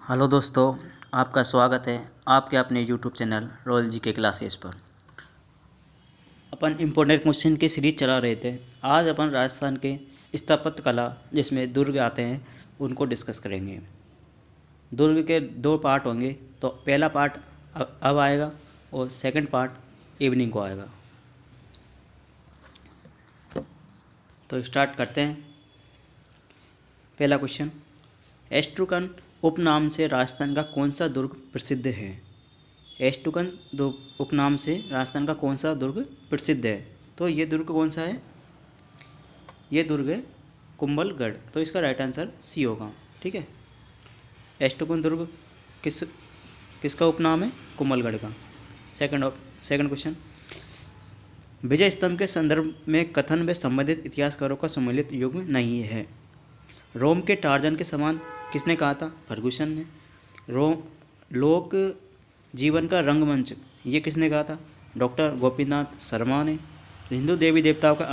Hello दोस्तों, आपका स्वागत है आपके अपने यूट्यूब चैनल रॉयल जी के क्लासेस पर। अपन इम्पोर्टेंट क्वेश्चन की सीरीज चला रहे थे। आज अपन राजस्थान के स्थापत्य कला जिसमें दुर्ग आते हैं उनको डिस्कस करेंगे। दुर्ग के दो पार्ट होंगे, तो पहला पार्ट अब आएगा और सेकंड पार्ट इवनिंग को आएगा। तो स्टार्ट करते हैं। पहला क्वेश्चन, एस्ट्रुकन उपनाम से राजस्थान का कौन सा दुर्ग प्रसिद्ध है? एस्ट्रुकन उपनाम से राजस्थान का कौन सा दुर्ग प्रसिद्ध है? तो ये दुर्ग कौन सा है? ये दुर्ग है कुंभलगढ़। तो इसका राइट आंसर सी होगा। ठीक है, एस्ट्रुकन दुर्ग किसका उपनाम है? कुंभलगढ़ का। सेकंड क्वेश्चन, विजय स्तंभ के संदर्भ में कथन में संबंधित इतिहासकारों का सम्मिलित युग नहीं है। रोम के टार्जन के समान किसने कहा था? फर्गुसन ने। लोक जीवन का रंगमंच ये किसने कहा था? डॉक्टर गोपीनाथ शर्मा ने। हिंदू देवी देवताओं का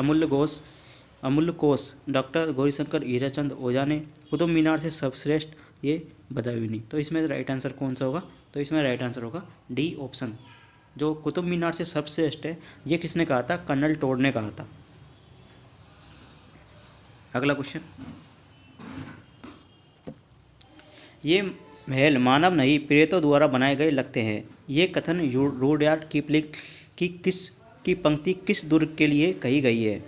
अमूल्य कोश डॉक्टर गौरीशंकर हीराचंद ओझा ने। कुतुब मीनार से सर्वश्रेष्ठ ये बदायूनी। तो इसमें राइट आंसर कौन सा होगा? तो इसमें राइट आंसर होगा डी ऑप्शन। जो कुतुब मीनार से सर्वश्रेष्ठ है ये किसने कहा था? कर्नल टोड ने कहा था। अगला क्वेश्चन, ये महल मानव नहीं प्रेतों द्वारा बनाए गए लगते हैं। ये कथन रुडयार्ड किपलिंग की पंक्ति किस दुर्ग के लिए कही गई है?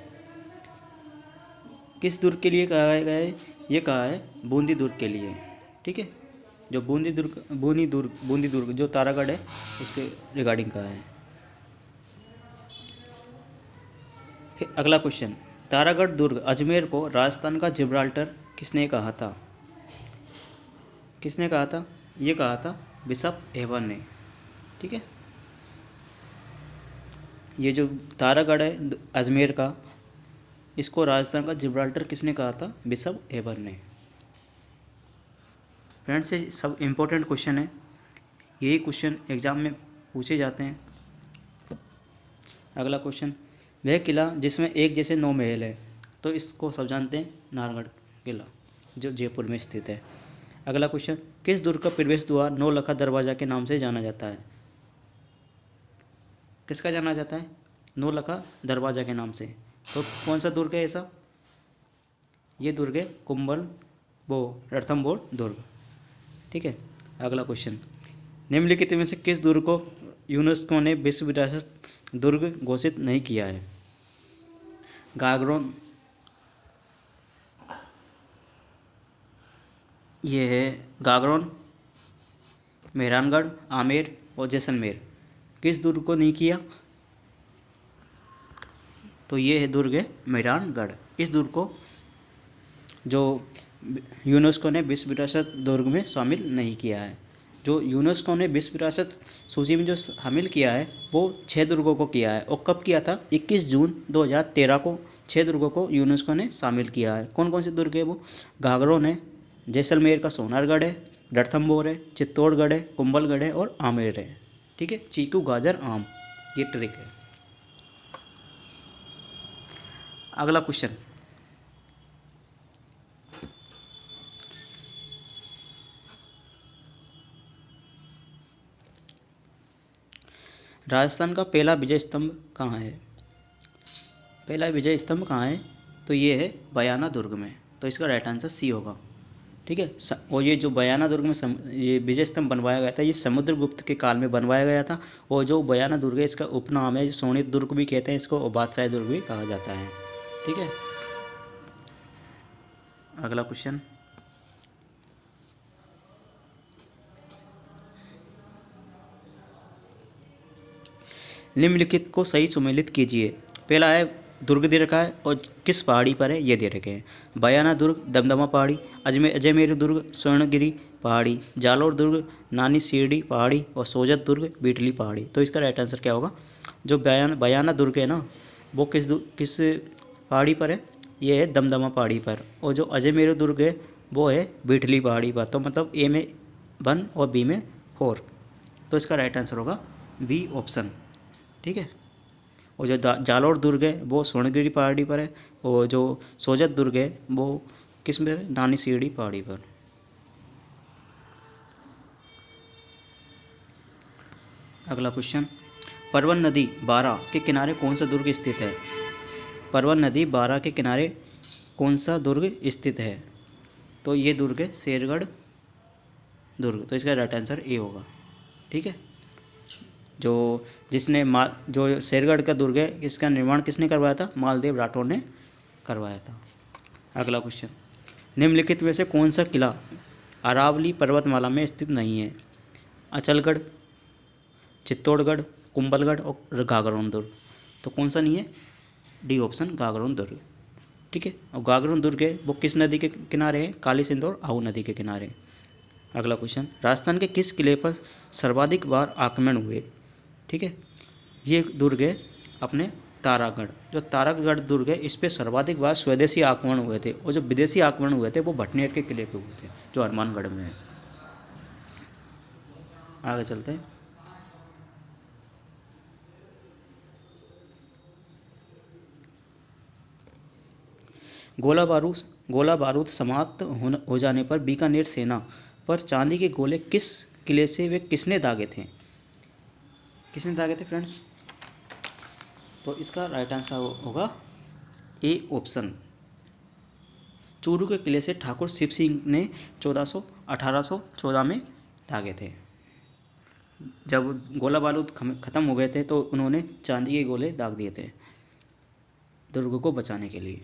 किस दुर्ग के लिए कहा गया है? ये कहा है बूंदी दुर्ग के लिए। ठीक है, जो बूंदी दुर्ग जो तारागढ़ है उसके रिगार्डिंग कहा है। फिर अगला क्वेश्चन, तारागढ़ दुर्ग अजमेर को राजस्थान का जिब्राल्टर किसने कहा था? किसने कहा था? ये कहा था बिशप एवन ने। ठीक है, ये जो तारागढ़ है अजमेर का, इसको राजस्थान का जिब्राल्टर किसने कहा था? बिशप एवन ने। फ्रेंड्स, ये सब इम्पोर्टेंट क्वेश्चन है, यही क्वेश्चन एग्जाम में पूछे जाते हैं। अगला क्वेश्चन, वह किला जिसमें एक जैसे 9 महल है। तो इसको सब जानते हैं, नाहरगढ़ किला जो जयपुर में स्थित है। अगला क्वेश्चन, किस दुर्ग का प्रवेश द्वार नौलखा दरवाजा के नाम से जाना जाता है? किसका जाना जाता है? नौलखा दरवाजा के नाम से। तो कौन सा दुर्ग है ऐसा? ये दुर्ग है रणथंभौर दुर्ग। ठीक है, अगला क्वेश्चन, निम्नलिखित में से किस दुर्ग को यूनेस्को ने विश्व विरासत दुर्ग घोषित नहीं किया है? गागरोन, ये है गागरोन, मेहरानगढ़, आमेर और जैसलमेर। किस दुर्ग को नहीं किया? तो ये है दुर्ग है मेहरानगढ़। इस दुर्ग को जो यूनेस्को ने विश्व विरासत दुर्ग में शामिल नहीं किया है। जो यूनेस्को ने विश्व विरासत सूची में जो शामिल किया है वो 6 दुर्गों को किया है। और कब किया था? 21 जून 2013 को 6 दुर्गों को यूनेस्को ने शामिल किया है। कौन कौन से दुर्ग है वो? गागरोन है, जैसलमेर का सोनारगढ़ है, रणथंभौर है, चित्तौड़गढ़ है, कुंभलगढ़ है और आमेर है। ठीक है, चीकू गाजर आम, ये ट्रिक है। अगला क्वेश्चन, राजस्थान का पहला विजय स्तंभ कहाँ है? पहला विजय स्तंभ कहाँ है? तो ये है बयाना दुर्ग में। तो इसका राइट आंसर सी होगा। ठीक है, और ये जो बयाना दुर्ग में ये विजय स्तंभ बनवाया गया था, ये समुद्रगुप्त के काल में बनवाया गया था। और जो बयाना दुर्ग है इसका उपनाम है, सोनित दुर्ग भी कहते हैं इसको और बादशाह दुर्ग भी कहा जाता है। ठीक है, अगला क्वेश्चन, निम्नलिखित को सही सुमेलित कीजिए। पहला है दुर्ग दे रखा है और किस पहाड़ी पर है ये दे रखे हैं। बयाना दुर्ग दमदमा पहाड़ी, अजमेर दुर्ग स्वर्णगिरी पहाड़ी, जालोर दुर्ग नानी सीरडी पहाड़ी और सोजत दुर्ग बीटली पहाड़ी। तो इसका राइट आंसर क्या होगा? जो बयाना दुर्ग है ना वो किस पहाड़ी पर है? ये है दमदमा पहाड़ी पर। और जो अजमेर दुर्ग है वो है बीटली पहाड़ी पर। तो मतलब ए में 1 और बी में 4। तो इसका राइट आंसर होगा बी ऑप्शन। ठीक है, और जो जालोर दुर्ग है वो स्वर्णगिरी पहाड़ी पर है और जो सोजत दुर्ग है वो किस में है? नानी सीरडी पहाड़ी पर। अगला क्वेश्चन, परवन नदी बारा के किनारे कौन सा दुर्ग स्थित है? परवन नदी बारा के किनारे कौन सा दुर्ग स्थित है? तो ये दुर्ग है शेरगढ़ दुर्ग। तो इसका राइट आंसर ए होगा। ठीक है, जो शेरगढ़ का दुर्ग है, इसका निर्माण किसने करवाया था? मालदेव राठौर ने करवाया था। अगला क्वेश्चन, निम्नलिखित में से कौन सा किला अरावली पर्वतमाला में स्थित नहीं है? अचलगढ़, चित्तौड़गढ़, कुंभलगढ़ और गागरोन दुर्ग। तो कौन सा नहीं है? डी ऑप्शन, गागरोन दुर्ग। ठीक है, और गागरोन दुर्ग है वो किस नदी के किनारे है? काली सिंध और आहू नदी के किनारे। अगला क्वेश्चन, राजस्थान के किस किले पर सर्वाधिक बार आक्रमण हुए? ठीक है, ये दुर्ग है अपने तारागढ़। जो तारागढ़ दुर्ग है, इस पे सर्वाधिक बार स्वदेशी आक्रमण हुए थे, और जो विदेशी आक्रमण हुए थे वो भटनेर के किले पे हुए थे, जो हनुमानगढ़ में है। आगे चलते हैं। गोला बारूद समाप्त हो जाने पर बीकानेर सेना पर चांदी के गोले किस किले से वे किसने दागे थे? किसने दागे थे फ्रेंड्स? तो इसका राइट आंसर होगा ए ऑप्शन, चूरू के किले से ठाकुर शिव सिंह ने 1814 में दागे थे। जब गोला बारूद खत्म हो गए थे तो उन्होंने चांदी के गोले दाग दिए थे दुर्ग को बचाने के लिए।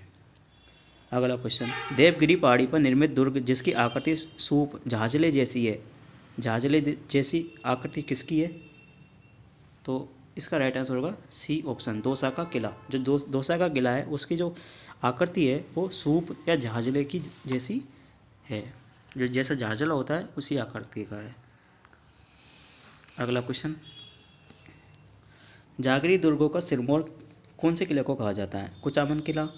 अगला क्वेश्चन, देवगिरी पहाड़ी पर निर्मित दुर्ग जिसकी आकृति सूप झाजले जैसी है, झाजले जैसी आकृति किसकी है? तो इसका राइट आंसर होगा सी ऑप्शन, दौसा का किला। जो दौसा का किला है उसकी जो आकृति है वो सूप या झाजले की जैसी है, जो जैसा झाजला होता है उसी आकृति का है। अगला क्वेश्चन, जागरी दुर्गों का सिरमौर कौन से किले को कहा जाता है? कुचामन किला,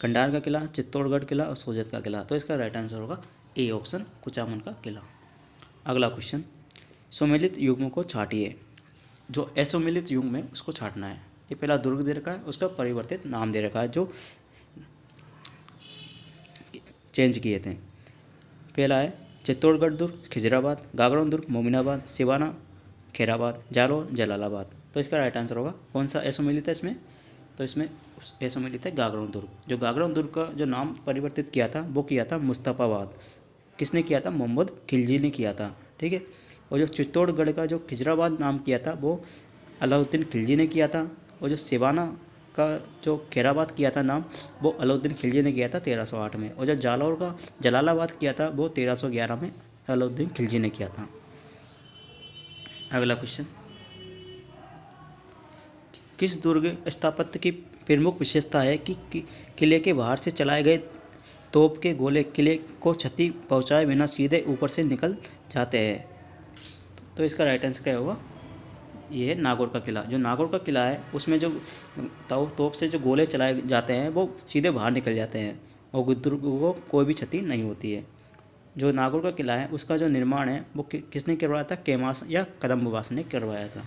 खंडार का किला, चित्तौड़गढ़ किला और सोजत का किला। तो इसका राइट आंसर होगा ए ऑप्शन, कुचामन का किला। अगला क्वेश्चन, सुमेलित युग्म को छाटिए। जो असुमेलित युग्म है उसको छाटना है। ये पहला दुर्ग दे रखा है, उसका परिवर्तित नाम दे रखा है जो चेंज किए थे। पहला है चित्तौड़गढ़ दुर्ग, खिजराबाद, गागरोन दुर्ग, मोमिनाबाद, सिवाना, खैराबाद, जालौर, जलालाबाद। तो इसका राइट आंसर होगा कौन सा असुमेलित है इसमें? तो इसमें असुमेलित है गागरोन दुर्ग। जो गागरोन दुर्ग का जो नाम परिवर्तित किया था वो किया था मुस्तफ़ाबाद। किसने किया था? मोहम्मद खिलजी ने किया था। ठीक है, और जो चित्तौड़गढ़ का जो खिजराबाद नाम किया था वो अलाउद्दीन खिलजी ने किया था, और जो सिवाना का जो खैराबाद किया था नाम वो अलाउद्दीन खिलजी ने किया था 1308 में, और जो जालौर का जलालाबाद किया था वो 1311 में अलाउद्दीन खिलजी ने किया था। अगला क्वेश्चन, किस दुर्ग स्थापत्य की प्रमुख विशेषता है कि किले के बाहर से चलाए गए तोप के गोले किले को क्षति पहुंचाए बिना सीधे ऊपर से निकल जाते हैं? तो इसका राइट आंसर क्या होगा? ये है नागौर का किला। जो नागौर का किला है उसमें जो तोप से जो गोले चलाए जाते हैं वो सीधे बाहर निकल जाते हैं और दुर्ग को कोई भी क्षति नहीं होती है। जो नागौर का किला है उसका जो निर्माण है वो किसने करवाया था? केमास या कदम्बवास ने करवाया था।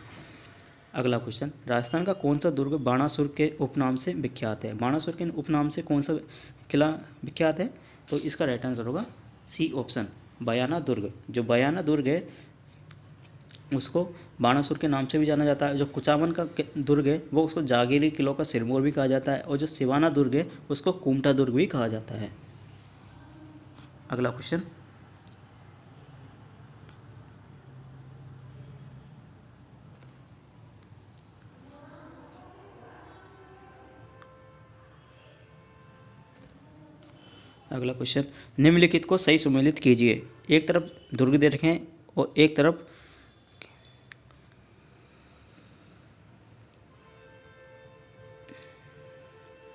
अगला क्वेश्चन, राजस्थान का कौन सा दुर्ग बाणासुर के उपनाम से विख्यात है? बाणासुर के उपनाम से कौन सा किला विख्यात है? तो इसका राइट आंसर होगा सी ऑप्शन, बयाना दुर्ग। जो बयाना दुर्ग है उसको बाणासुर के नाम से भी जाना जाता है। जो कुचामन का दुर्ग है वो उसको जागीरी किलों का सिरमौर भी कहा जाता है, और जो सिवाना दुर्ग है उसको कुमटा दुर्ग भी कहा जाता है। अगला क्वेश्चन, अगला क्वेश्चन, निम्नलिखित को सही सुमेलित कीजिए। एक तरफ दुर्ग दे रखे हैं और एक तरफ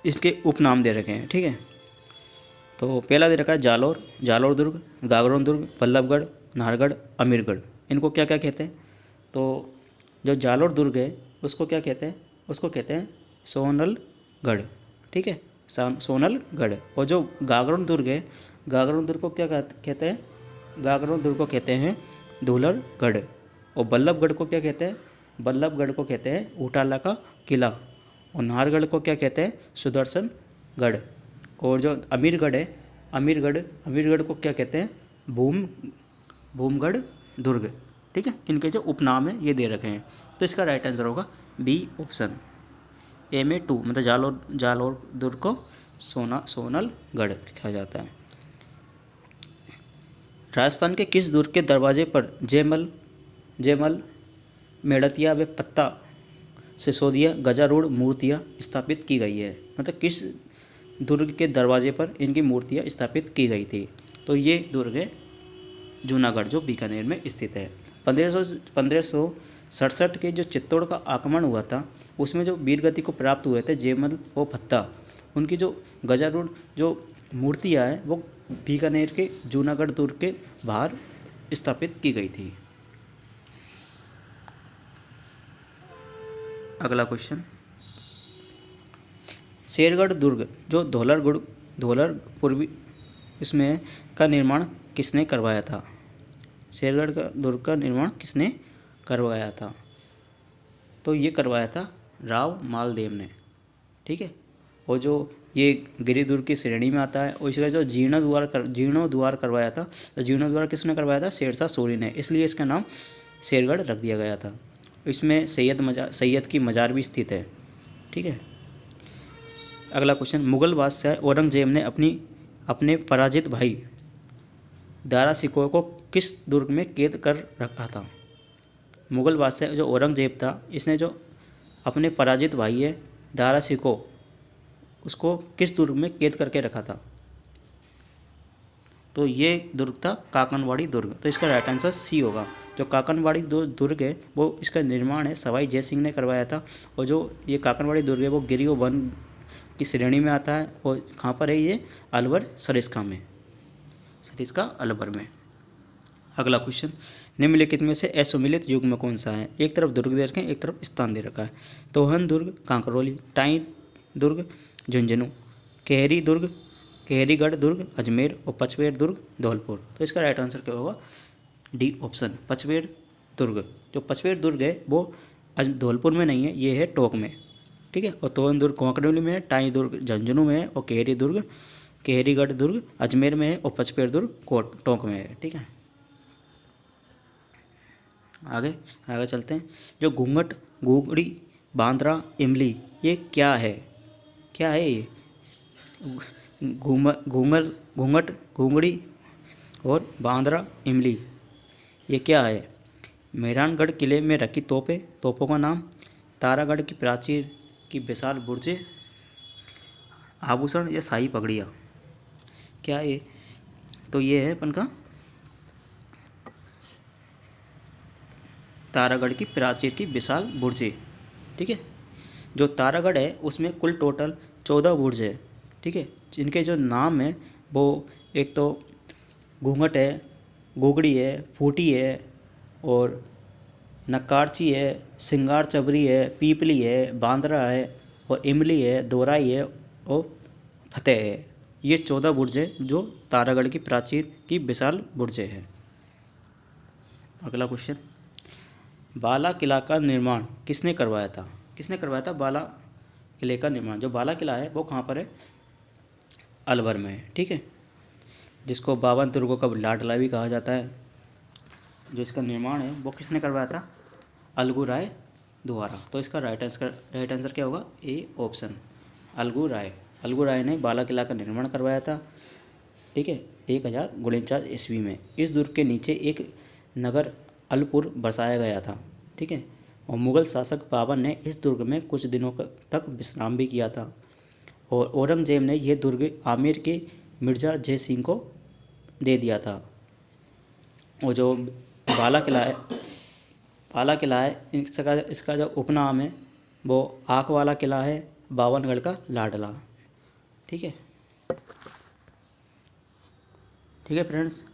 इसके उपनाम दे रखे हैं। ठीक है, तो पहला दे रखा है जालौर दुर्ग, गागरोन दुर्ग, बल्लभगढ़, नाहरगढ़, अमीरगढ़। इनको क्या क्या कहते हैं? तो जो जालौर दुर्ग है उसको क्या कहते हैं? उसको कहते हैं सोनलगढ़। ठीक है, सोनलगढ़। और जो गागरोन दुर्ग है, गागरोन दुर्ग को क्या कहते हैं? गागरोन दुर्ग को कहते हैं धूलरगढ़। और बल्लभगढ़ को क्या कहते हैं? बल्लभगढ़ को कहते हैं ऊटाला का किला। और नाहरगढ़ को क्या कहते हैं? सुदर्शनगढ़। और जो अमीरगढ़ है, अमीरगढ़ को क्या कहते हैं? भूमगढ़ दुर्ग। ठीक है, इनके जो उपनाम है ये दे रखे हैं। तो इसका राइट आंसर होगा बी ऑप्शन, MA2 मतलब जालौर दुर्ग को सोनलगढ़ लिखा जाता है। राजस्थान के किस दुर्ग के दरवाजे पर जयमल मेड़तिया व पत्ता सिसोदिया गजारूढ़ मूर्तियाँ स्थापित की गई है, मतलब किस दुर्ग के दरवाजे पर इनकी मूर्तियाँ स्थापित की गई थी। तो ये दुर्ग है जूनागढ़ जो बीकानेर में स्थित है। 1567 के जो चित्तौड़ का आक्रमण हुआ था उसमें जो वीरगति को प्राप्त हुए थे जयमल व पत्ता, उनकी जो गजारूढ़ जो मूर्तियाँ हैं वो बीकानेर के जूनागढ़ दुर्ग के बाहर स्थापित की गई थी। अगला क्वेश्चन, शेरगढ़ दुर्ग जो धौलर पूर्वी इसमें का निर्माण किसने करवाया था? शेरगढ़ का दुर्ग का निर्माण किसने करवाया था? तो ये करवाया था राव मालदेव ने, ठीक है। और जो ये गिरिदुर्ग की श्रेणी में आता है और इसका जो जीर्णोद्वार करवाया था, तो जीर्णोद्वार किसने करवाया था? शेरशाह सूरी ने, इसलिए इसका नाम शेरगढ़ रख दिया गया था। इसमें सैयद की मजार भी स्थित है, ठीक है। अगला क्वेश्चन, मुगल बादशाह औरंगजेब ने अपने पराजित भाई दारा शिकोह को किस दुर्ग में कैद कर रखा था? मुगल बादशाह जो औरंगजेब था इसने जो अपने पराजित भाई है दारा शिकोह उसको किस दुर्ग में कैद करके रखा था? तो ये दुर्ग था काकनवाड़ी दुर्ग। तो इसका राइट आंसर सी होगा। जो काकनवाड़ी दुर्ग है वो इसका निर्माण है सवाई जय सिंह ने करवाया था। और जो ये काकनवाड़ी दुर्ग है वो गिरियो वन की श्रेणी में आता है। और कहाँ पर है ये? अलवर सरिस्का में, सरिस्का अलवर में। अगला क्वेश्चन, निम्नलिखित में से असुमिलित युग में कौन सा है? एक तरफ दुर्ग दे रखे हैं, एक तरफ स्थान दे रखा है। तोहन दुर्ग कांकरौली, टाई दुर्ग झुंझुनू, केहरीगढ़ दुर्ग अजमेर और पचवेड़ दुर्ग धौलपुर। तो इसका राइट आंसर क्या होगा? डी ऑप्शन, पचवेड़ दुर्ग। जो पचवेड़ दुर्ग है वो धौलपुर में नहीं है, ये है टोंक में, ठीक है। और तोहन दुर्ग कांकरौली में है, टाई दुर्ग झुंझुनू में है और केहरीगढ़ दुर्ग अजमेर में है और पचवेड़ दुर्ग टोंक में है, ठीक है। आगे चलते हैं। जो घूंघट, घूंगड़ी, बांद्रा, इमली ये क्या है? क्या है ये? घूंघट, घूंगड़ी और बांद्रा, इमली ये क्या है? मेहरानगढ़ किले में रखी तोपों का नाम, तारागढ़ की प्राचीर की विशाल बुर्जें, आभूषण या शाही पगड़ियाँ, क्या ये? तो ये है अपन का तारागढ़ की प्राचीर की विशाल बुर्जें, ठीक है। जो तारागढ़ है उसमें कुल टोटल 14 बुर्ज है, ठीक है। जिनके जो नाम है वो एक तो घूंघट है, गोगड़ी है, फूटी है और नक्कारची है, सिंगार चबरी है, पीपली है, बांद्रा है और इमली है, दोराई है और फतेह है। ये 14 बुर्ज है जो तारागढ़ की प्राचीर की विशाल बुर्जें हैं। अगला क्वेश्चन, बाला किला का निर्माण किसने करवाया था? किसने करवाया था बाला किले का निर्माण? जो बाला किला है वो कहाँ पर है? अलवर में है, ठीक है। जिसको 52 दुर्गों का लाडला भी कहा जाता है। जो इसका निर्माण है वो किसने करवाया था? अलगू राय द्वारा। तो इसका राइट आंसर क्या होगा? ए ऑप्शन, अलगू राय ने बाला किला का निर्माण करवाया था, ठीक है, 1049 ईस्वी में। इस दुर्ग के नीचे एक नगर अलपुर बसाया गया था, ठीक है। और मुग़ल शासक बाबर ने इस दुर्ग में कुछ दिनों तक विश्राम भी किया था। और औरंगजेब ने यह दुर्ग आमेर के मिर्ज़ा जय सिंह को दे दिया था। और जो बाला किला है इसका जो उपनाम है वो आँख वाला किला है, बावनगढ़ का लाडला, ठीक है। ठीक है फ्रेंड्स,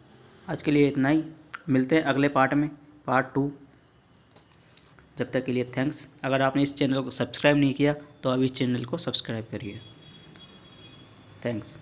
आज के लिए इतना ही। मिलते हैं अगले पार्ट में, पार्ट 2। जब तक के लिए थैंक्स। अगर आपने इस चैनल को सब्सक्राइब नहीं किया तो अभी इस चैनल को सब्सक्राइब करिए। थैंक्स।